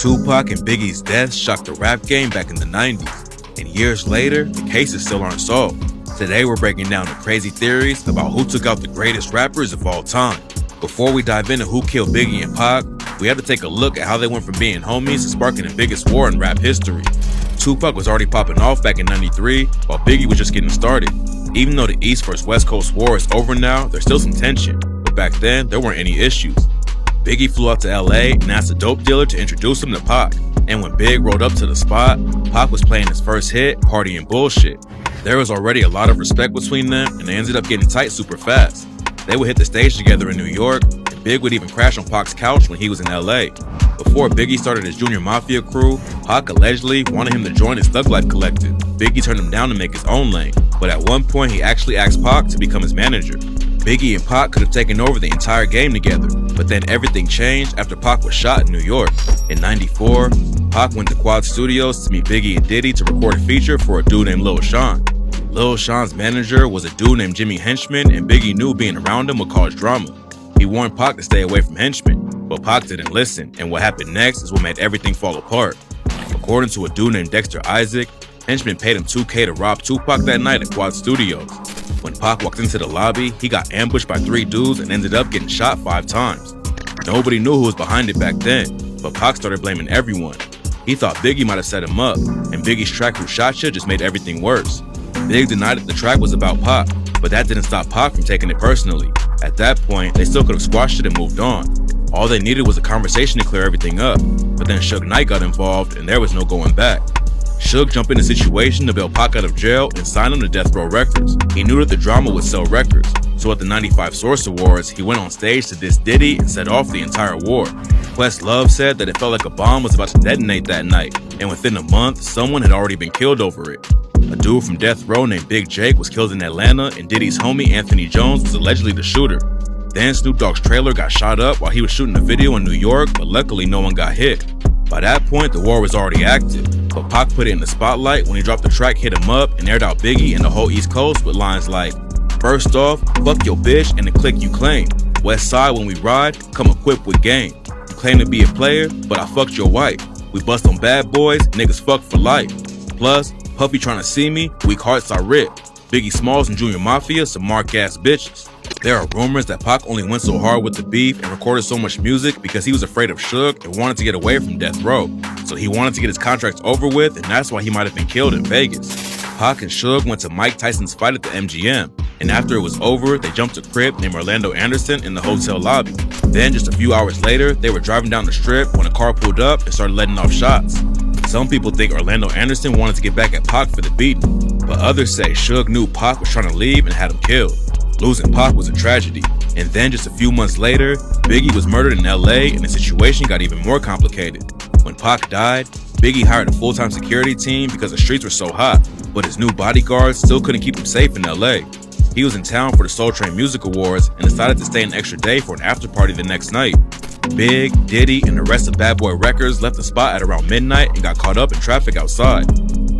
Tupac and Biggie's deaths shocked the rap game back in the 90s, and years later, the cases still aren't solved. Today we're breaking down the crazy theories about who took out the greatest rappers of all time. Before we dive into who killed Biggie and Pac, we have to take a look at how they went from being homies to sparking the biggest war in rap history. Tupac was already popping off back in '93, while Biggie was just getting started. Even though the East vs West Coast war is over now, there's still some tension, but back then, there weren't any issues. Biggie flew out to LA and asked a dope dealer to introduce him to Pac, and when Big rolled up to the spot, Pac was playing his first hit, Party and Bullshit. There was already a lot of respect between them, and they ended up getting tight super fast. They would hit the stage together in New York, and Big would even crash on Pac's couch when he was in LA. Before Biggie started his Junior Mafia crew, Pac allegedly wanted him to join his Thug Life collective. Biggie turned him down to make his own lane, but at one point he actually asked Pac to become his manager. Biggie and Pac could have taken over the entire game together, but then everything changed after Pac was shot in New York. In '94, Pac went to Quad Studios to meet Biggie and Diddy to record a feature for a dude named Lil Sean. Lil Sean's manager was a dude named Jimmy Henchman, and Biggie knew being around him would cause drama. He warned Pac to stay away from Henchman, but Pac didn't listen, and what happened next is what made everything fall apart. According to a dude named Dexter Isaac, Henchman paid him $2K to rob Tupac that night at Quad Studios. When Pac walked into the lobby, he got ambushed by 3 dudes and ended up getting shot 5 times. Nobody knew who was behind it back then, but Pac started blaming everyone. He thought Biggie might have set him up, and Biggie's track Who Shot Ya just made everything worse. Big denied that the track was about Pac, but that didn't stop Pac from taking it personally. At that point, they still could have squashed it and moved on. All they needed was a conversation to clear everything up, but then Suge Knight got involved and there was no going back. Suge jumped in the situation to bail Pac out of jail and sign him to Death Row Records. He knew that the drama would sell records, so at the '95 Source Awards, he went on stage to diss Diddy and set off the entire war. Questlove said that it felt like a bomb was about to detonate that night, and within a month, someone had already been killed over it. A dude from Death Row named Big Jake was killed in Atlanta, and Diddy's homie Anthony Jones was allegedly the shooter. Then Snoop Dogg's trailer got shot up while he was shooting a video in New York, but luckily no one got hit. By that point, the war was already active, but Pac put it in the spotlight when he dropped the track Hit 'Em Up and aired out Biggie and the whole East Coast with lines like, "First off, fuck your bitch and the clique you claim. West Side when we ride, come equipped with game. You claim to be a player, but I fucked your wife. We bust on bad boys, niggas fuck for life. Plus, Puffy tryna see me, weak hearts I rip. Biggie Smalls and Junior Mafia, some mark-ass bitches." There are rumors that Pac only went so hard with the beef and recorded so much music because he was afraid of Suge and wanted to get away from Death Row. So he wanted to get his contracts over with, and that's why he might have been killed in Vegas. Pac and Suge went to Mike Tyson's fight at the MGM, and after it was over, they jumped a crib named Orlando Anderson in the hotel lobby. Then just a few hours later, they were driving down the strip when a car pulled up and started letting off shots. Some people think Orlando Anderson wanted to get back at Pac for the beating, but others say Suge knew Pac was trying to leave and had him killed. Losing Pac was a tragedy, and then just a few months later, Biggie was murdered in LA and the situation got even more complicated. When Pac died, Biggie hired a full-time security team because the streets were so hot, but his new bodyguards still couldn't keep him safe in LA. He was in town for the Soul Train Music Awards and decided to stay an extra day for an after party the next night. Big, Diddy, and the rest of Bad Boy Records left the spot at around midnight and got caught up in traffic outside.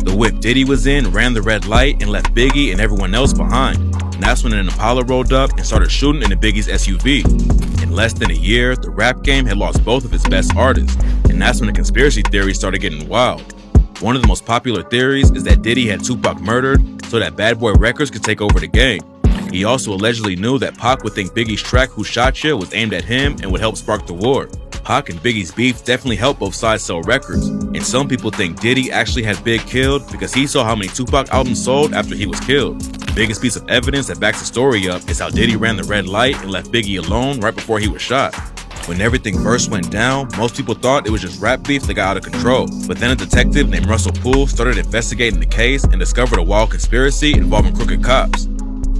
The whip Diddy was in ran the red light and left Biggie and everyone else behind. And that's when an Impala rolled up and started shooting into Biggie's SUV. In less than a year, the rap game had lost both of its best artists, and that's when the conspiracy theories started getting wild. One of the most popular theories is that Diddy had Tupac murdered so that Bad Boy Records could take over the game. He also allegedly knew that Pac would think Biggie's track Who Shot Ya was aimed at him and would help spark the war. Pac and Biggie's beef definitely helped both sides sell records, and some people think Diddy actually had Big killed because he saw how many Tupac albums sold after he was killed. The biggest piece of evidence that backs the story up is how Diddy ran the red light and left Biggie alone right before he was shot. When everything first went down, most people thought it was just rap beef that got out of control, but then a detective named Russell Poole started investigating the case and discovered a wild conspiracy involving crooked cops.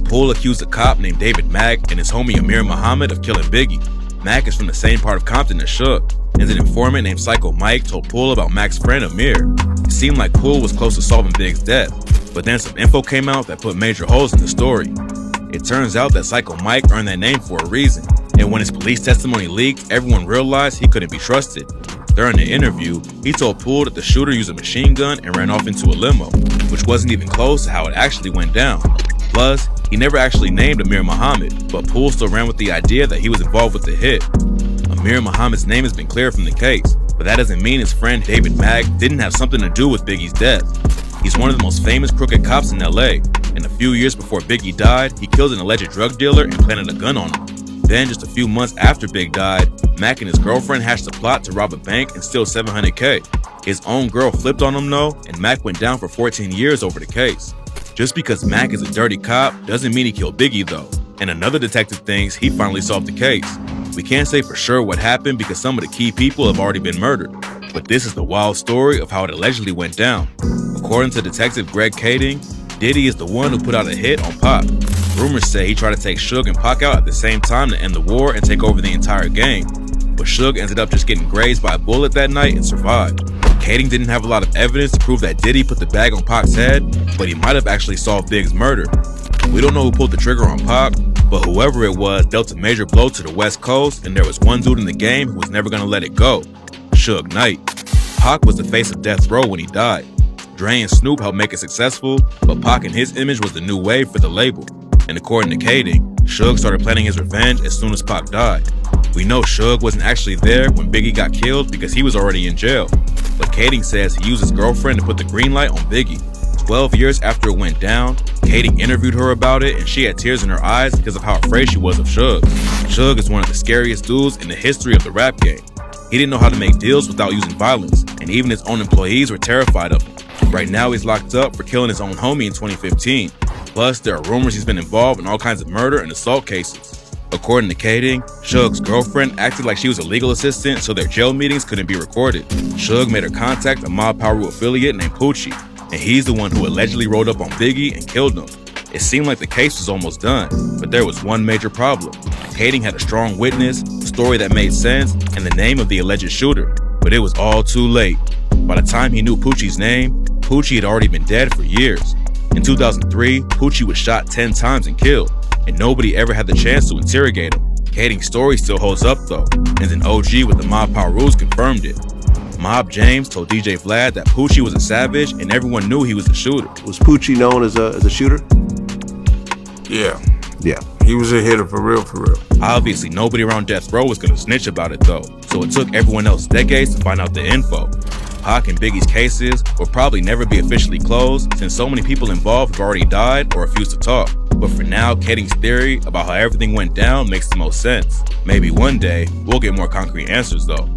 Poole accused a cop named David Mack and his homie Amir Muhammad of killing Biggie. Mack is from the same part of Compton as Suge, and an informant named Psycho Mike told Poole about Mack's friend Amir. It seemed like Poole was close to solving Big's death, but then some info came out that put major holes in the story. It turns out that Psycho Mike earned that name for a reason, and when his police testimony leaked, everyone realized he couldn't be trusted. During the interview, he told Poole that the shooter used a machine gun and ran off into a limo, which wasn't even close to how it actually went down. Plus, he never actually named Amir Muhammad, but Poole still ran with the idea that he was involved with the hit. Amir Muhammad's name has been cleared from the case, But that doesn't mean his friend David Mack didn't have something to do with Biggie's death. He's one of the most famous crooked cops in LA, and a few years before Biggie died, he killed an alleged drug dealer and planted a gun on him. Then, just a few months after Big died, Mack and his girlfriend hatched a plot to rob a bank and steal $700K. His own girl flipped on him though, and Mack went down for 14 years over the case. Just because Mack is a dirty cop doesn't mean he killed Biggie though, and another detective thinks he finally solved the case. We can't say for sure what happened because some of the key people have already been murdered, but this is the wild story of how it allegedly went down. According to Detective Greg Kading, Diddy is the one who put out a hit on Pac. Rumors say he tried to take Suge and Pac out at the same time to end the war and take over the entire game, but Suge ended up just getting grazed by a bullet that night and survived. Kading didn't have a lot of evidence to prove that Diddy put the bag on Pac's head, but he might have actually solved Big's murder. We don't know who pulled the trigger on Pac, but whoever it was dealt a major blow to the West Coast, and there was one dude in the game who was never gonna let it go: Suge Knight. Pac was the face of death row when he died. Dre and Snoop helped make it successful, but Pac and his image was the new wave for the label. And according to Kading, Suge started planning his revenge as soon as Pac died. We know Suge wasn't actually there when Biggie got killed because he was already in jail, but Kading says he used his girlfriend to put the green light on Biggie. 12 years after it went down, Kading interviewed her about it, and she had tears in her eyes because of how afraid she was of Suge. Suge is one of the scariest dudes in the history of the rap game. He didn't know how to make deals without using violence, and even his own employees were terrified of him. Right now he's locked up for killing his own homie in 2015. Plus, there are rumors he's been involved in all kinds of murder and assault cases. According to Kading, Suge's girlfriend acted like she was a legal assistant so their jail meetings couldn't be recorded. Suge made her contact a Mob Piru affiliate named Poochie, and he's the one who allegedly rolled up on Biggie and killed him. It seemed like the case was almost done, but there was one major problem. Kading had a strong witness, a story that made sense, and the name of the alleged shooter, but it was all too late. By the time he knew Poochie's name, Poochie had already been dead for years. In 2003, Poochie was shot 10 times and killed, and nobody ever had the chance to interrogate him. Kading's story still holds up though, and an OG with the Mob Pirus confirmed it. Mob James told DJ Vlad that Poochie was a savage and everyone knew he was the shooter. Was Poochie known as a shooter? Yeah. Yeah. He was a hitter for real, for real. Obviously, nobody around death row was gonna snitch about it though, so it took everyone else decades to find out the info. Pac and Biggie's cases will probably never be officially closed since so many people involved have already died or refused to talk. But for now, Kading's theory about how everything went down makes the most sense. Maybe one day, we'll get more concrete answers though.